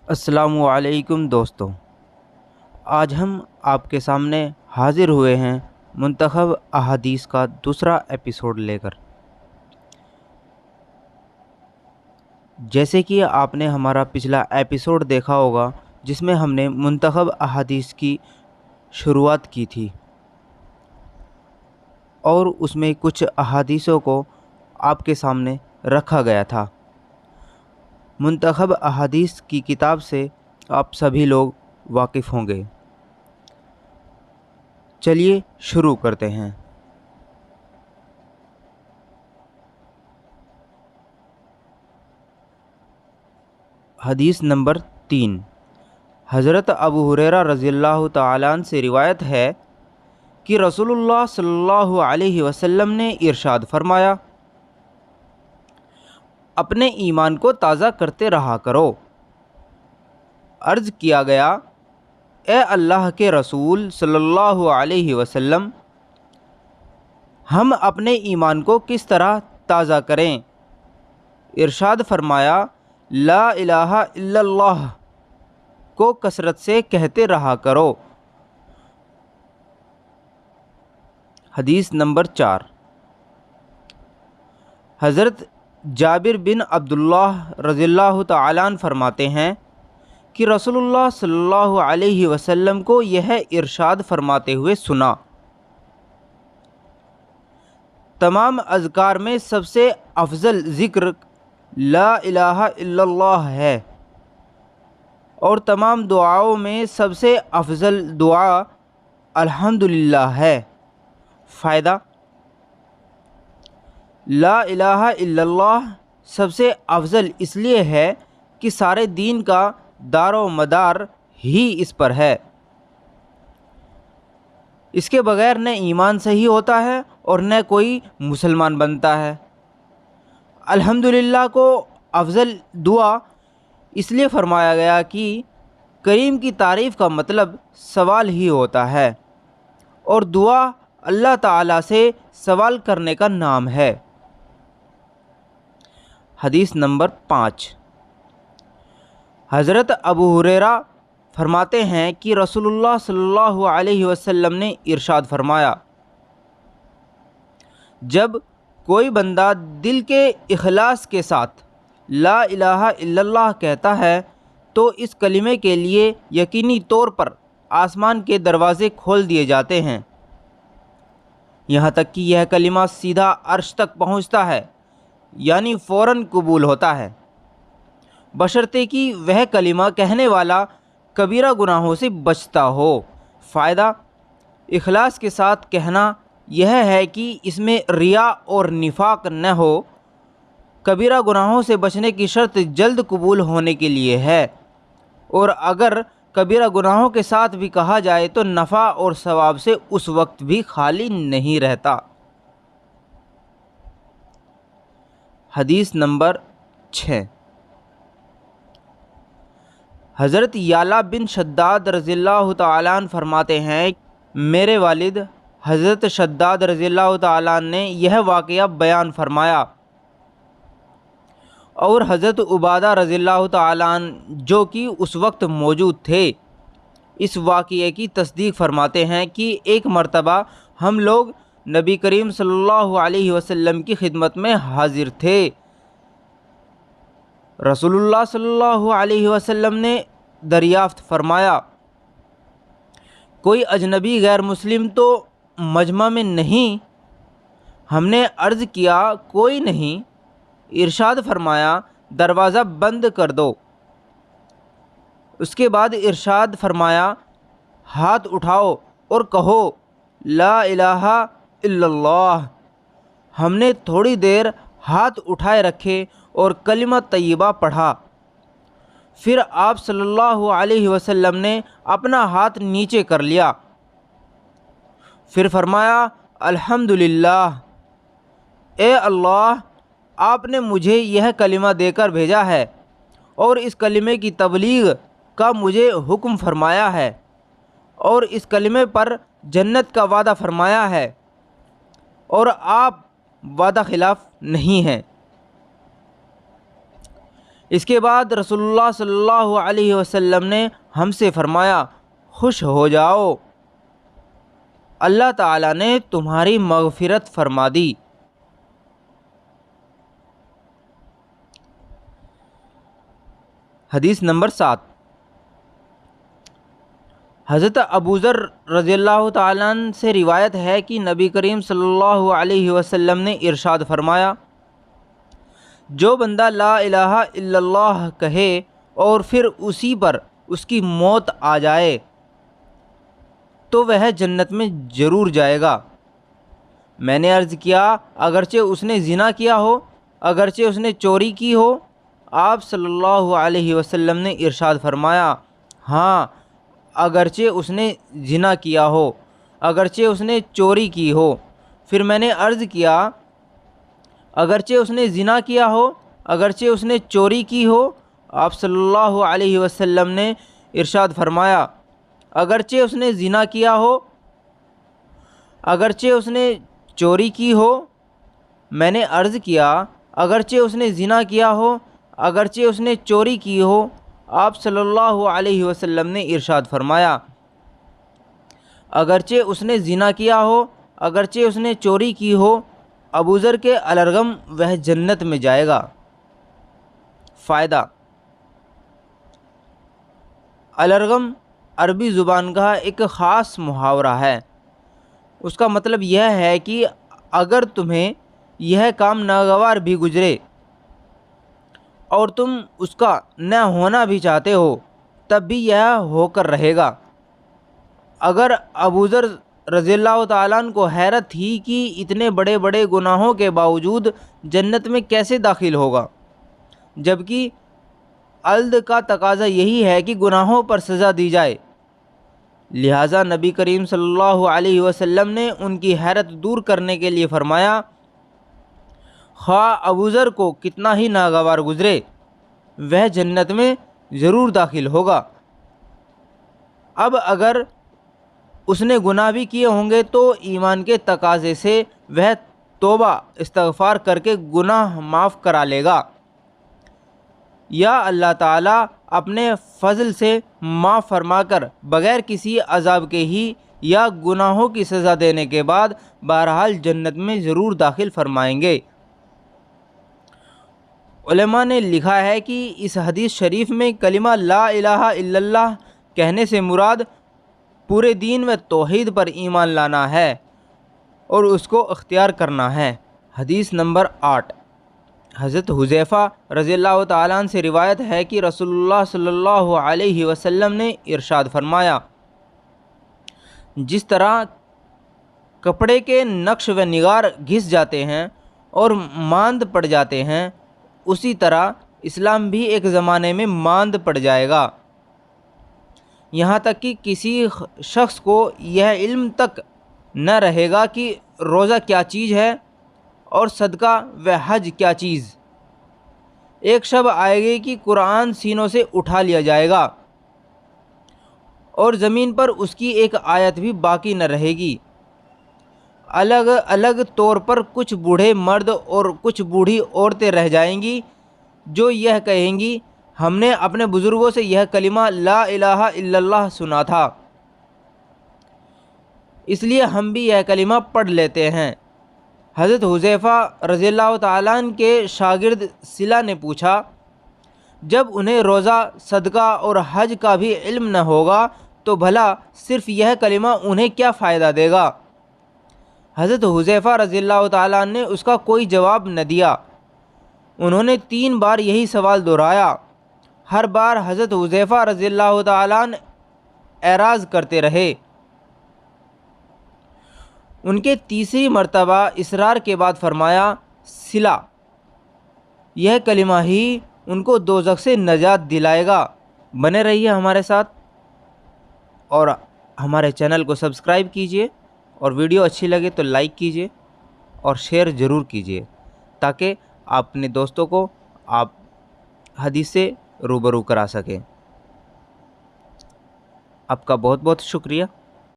السلام علیکم دوستوں، آج ہم آپ کے سامنے حاضر ہوئے ہیں منتخب احادیث کا دوسرا ایپیسوڈ لے کر۔ جیسے کہ آپ نے ہمارا پچھلا ایپیسوڈ دیکھا ہوگا جس میں ہم نے منتخب احادیث کی شروعات کی تھی اور اس میں کچھ احادیثوں کو آپ کے سامنے رکھا گیا تھا۔ منتخب احادیث کی کتاب سے آپ سبھی لوگ واقف ہوں گے۔ چلیے شروع کرتے ہیں۔ حدیث نمبر 3، حضرت ابو ہریرہ رضی اللہ تعالیٰ عنہ سے روایت ہے کہ رسول اللہ صلی اللہ علیہ وسلم نے ارشاد فرمایا، اپنے ایمان کو تازہ کرتے رہا کرو۔ عرض کیا گیا، اے اللہ کے رسول صلی اللہ علیہ وسلم، ہم اپنے ایمان کو کس طرح تازہ کریں؟ ارشاد فرمایا، لا الہ الا اللہ کو کثرت سے کہتے رہا کرو۔ حدیث نمبر 4، حضرت جابر بن عبداللہ رضی اللہ تعالیٰ عنہ فرماتے ہیں کہ رسول اللہ صلی اللہ علیہ وسلم کو یہ ارشاد فرماتے ہوئے سنا، تمام اذکار میں سب سے افضل ذکر لا الہ الا اللہ ہے اور تمام دعاؤں میں سب سے افضل دعا الحمدللہ ہے۔ فائدہ: لا الہ الا اللہ سب سے افضل اس لیے ہے کہ سارے دین کا دار و مدار ہی اس پر ہے۔ اس کے بغیر نہ ایمان صحیح ہوتا ہے اور نہ کوئی مسلمان بنتا ہے۔ الحمدللہ کو افضل دعا اس لیے فرمایا گیا کہ کریم کی تعریف کا مطلب سوال ہی ہوتا ہے اور دعا اللہ تعالیٰ سے سوال کرنے کا نام ہے۔ حدیث نمبر 5، حضرت ابو ہریرہ فرماتے ہیں کہ رسول اللہ صلی اللہ علیہ وسلم نے ارشاد فرمایا، جب کوئی بندہ دل کے اخلاص کے ساتھ لا الہ الا اللہ کہتا ہے تو اس کلمے کے لیے یقینی طور پر آسمان کے دروازے کھول دیے جاتے ہیں، یہاں تک کہ یہ کلمہ سیدھا عرش تک پہنچتا ہے، یعنی فوراً قبول ہوتا ہے، بشرطے کہ وہ کلمہ کہنے والا کبیرہ گناہوں سے بچتا ہو۔ فائدہ: اخلاص کے ساتھ کہنا یہ ہے کہ اس میں ریا اور نفاق نہ ہو۔ کبیرہ گناہوں سے بچنے کی شرط جلد قبول ہونے کے لیے ہے، اور اگر کبیرہ گناہوں کے ساتھ بھی کہا جائے تو نفع اور ثواب سے اس وقت بھی خالی نہیں رہتا۔ حدیث نمبر 6، حضرت یعلا بن شداد رضی اللہ تعالیٰ عنہ فرماتے ہیں، میرے والد حضرت شداد رضی اللہ تعالیٰ عنہ نے یہ واقعہ بیان فرمایا اور حضرت عبادہ رضی اللہ تعالیٰ عنہ جو کہ اس وقت موجود تھے اس واقعے کی تصدیق فرماتے ہیں کہ ایک مرتبہ ہم لوگ نبی کریم صلی اللہ علیہ وسلم کی خدمت میں حاضر تھے۔ رسول اللہ صلی اللہ علیہ وسلم نے دریافت فرمایا، کوئی اجنبی غیر مسلم تو مجمع میں نہیں؟ ہم نے عرض کیا، کوئی نہیں۔ ارشاد فرمایا، دروازہ بند کر دو۔ اس کے بعد ارشاد فرمایا، ہاتھ اٹھاؤ اور کہو لا الہ الا اللہ۔ ہم نے تھوڑی دیر ہاتھ اٹھائے رکھے اور کلمہ طیبہ پڑھا، پھر آپ صلی اللہ علیہ وسلم نے اپنا ہاتھ نیچے کر لیا، پھر فرمایا، الحمدللہ، اے اللہ، آپ نے مجھے یہ کلمہ دے کر بھیجا ہے اور اس کلمے کی تبلیغ کا مجھے حکم فرمایا ہے اور اس کلمے پر جنت کا وعدہ فرمایا ہے اور آپ وعدہ خلاف نہیں ہیں۔ اس کے بعد رسول اللہ صلی اللہ علیہ وسلم نے ہم سے فرمایا، خوش ہو جاؤ، اللہ تعالیٰ نے تمہاری مغفرت فرما دی۔ حدیث نمبر 7، حضرت ابوذر رضی اللہ تعالیٰ عنہ سے روایت ہے کہ نبی کریم صلی اللہ علیہ وسلم نے ارشاد فرمایا، جو بندہ لا الہ الا اللہ کہے اور پھر اسی پر اس کی موت آ جائے تو وہ جنت میں ضرور جائے گا۔ میں نے عرض کیا، اگرچہ اس نے زنا کیا ہو، اگرچہ اس نے چوری کی ہو؟ آپ صلی اللہ علیہ وسلم نے ارشاد فرمایا، ہاں، اگرچہ اس نے زنا کیا ہو، اگرچہ اس نے چوری کی ہو۔ پھر میں نے عرض کیا، اگرچہ اس نے زنا کیا ہو، اگرچہ اس نے چوری کی ہو؟ آپ صلی اللہ علیہ وسلم نے ارشاد فرمایا، اگرچہ اس نے زنا کیا ہو، اگرچہ اس نے چوری کی ہو۔ میں نے عرض کیا، اگرچہ اس نے زنا کیا ہو، اگرچہ اس نے چوری کی ہو؟ آپ صلی اللہ علیہ وسلم نے ارشاد فرمایا، اگرچہ اس نے زنا کیا ہو، اگرچہ اس نے چوری کی ہو، ابوذر کے الرغم وہ جنت میں جائے گا۔ فائدہ: الرغم عربی زبان کا ایک خاص محاورہ ہے۔ اس کا مطلب یہ ہے کہ اگر تمہیں یہ کام ناگوار بھی گزرے اور تم اس کا نہ ہونا بھی چاہتے ہو، تب بھی یہ ہو کر رہے گا۔ اگر ابوذر رضی اللہ تعالیٰ عنہ کو حیرت تھی کہ اتنے بڑے بڑے گناہوں کے باوجود جنت میں کیسے داخل ہوگا، جبکہ الد کا تقاضا یہی ہے کہ گناہوں پر سزا دی جائے، لہٰذا نبی کریم صلی اللہ علیہ وسلم نے ان کی حیرت دور کرنے کے لیے فرمایا، خواہ ابوذر کو کتنا ہی ناگوار گزرے، وہ جنت میں ضرور داخل ہوگا۔ اب اگر اس نے گناہ بھی کیے ہوں گے تو ایمان کے تقاضے سے وہ توبہ استغفار کر کے گناہ معاف کرا لے گا، یا اللہ تعالیٰ اپنے فضل سے معاف فرما کر بغیر کسی عذاب کے ہی یا گناہوں کی سزا دینے کے بعد بہرحال جنت میں ضرور داخل فرمائیں گے۔ علماء نے لکھا ہے کہ اس حدیث شریف میں کلمہ لا الہ الا اللہ کہنے سے مراد پورے دین و توحید پر ایمان لانا ہے اور اس کو اختیار کرنا ہے۔ حدیث نمبر 8، حضرت حذیفہ رضی اللہ تعالیٰ عنہ سے روایت ہے کہ رسول اللہ صلی اللہ علیہ وسلم نے ارشاد فرمایا، جس طرح کپڑے کے نقش و نگار گھس جاتے ہیں اور ماند پڑ جاتے ہیں، اسی طرح اسلام بھی ایک زمانے میں ماند پڑ جائے گا، یہاں تک کہ کسی شخص کو یہ علم تک نہ رہے گا کہ روزہ کیا چیز ہے اور صدقہ و حج کیا چیز۔ ایک شب آئے گی کہ قرآن سینوں سے اٹھا لیا جائے گا اور زمین پر اس کی ایک آیت بھی باقی نہ رہے گی۔ الگ الگ طور پر کچھ بوڑھے مرد اور کچھ بوڑھی عورتیں رہ جائیں گی جو یہ کہیں گی، ہم نے اپنے بزرگوں سے یہ کلمہ لا الہ الا اللہ سنا تھا، اس لیے ہم بھی یہ کلمہ پڑھ لیتے ہیں۔ حضرت حذیفہ رضی اللہ تعالیٰ عنہ کے شاگرد صلہ نے پوچھا، جب انہیں روزہ، صدقہ اور حج کا بھی علم نہ ہوگا تو بھلا صرف یہ کلمہ انہیں کیا فائدہ دے گا؟ حضرت حذیفہ رضی اللہ تعالیٰ عنہ نے اس کا کوئی جواب نہ دیا۔ انہوں نے 3 بار یہی سوال دہرایا، ہر بار حضرت حذیفہ رضی اللہ تعالیٰ عنہ اعراض کرتے رہے۔ ان کے تیسری مرتبہ اصرار کے بعد فرمایا، صلہ، یہ کلمہ ہی ان کو دوزخ سے نجات دلائے گا۔ بنے رہیے ہمارے ساتھ اور ہمارے چینل کو سبسکرائب کیجیے، اور ویڈیو اچھی لگے تو لائک کیجیے اور شیئر ضرور کیجیے تاکہ آپ اپنے دوستوں کو آپ حدیث سے روبرو کرا سکیں۔ آپ کا بہت بہت شکریہ۔